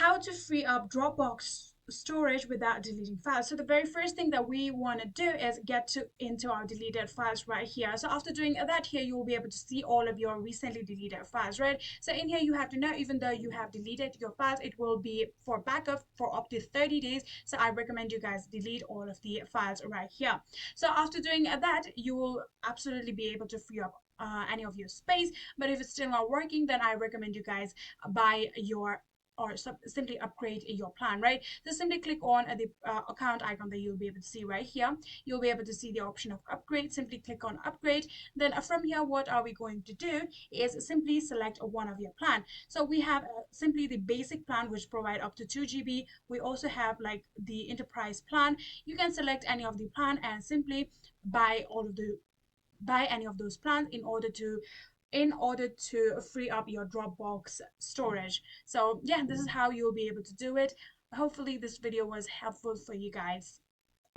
how to free up Dropbox storage without deleting files. So the very first thing that we want to do is get to into our deleted files right here. So after doing that, here you will be able to see all of your recently deleted files, right? So in here you have to know, even though you have deleted your files, it will be for backup for up to 30 days. So I recommend you guys delete all of the files right here. So after doing that, you will absolutely be able to free up any of your space. But if it's still not working, then I recommend you guys buy your or simply upgrade your plan, right? Just simply click on the account icon that you'll be able to see right here. You'll be able to see the option of upgrade. Simply click on upgrade. Then from here, what are we going to do is simply select one of your plan. So we have simply the basic plan, which provide up to 2 GB. We also have like the enterprise plan. You can select any of the plan and simply buy all of the buy any of those plans in order to free up your Dropbox storage. So yeah, this is how you'll be able to do it. Hopefully this video was helpful for you guys.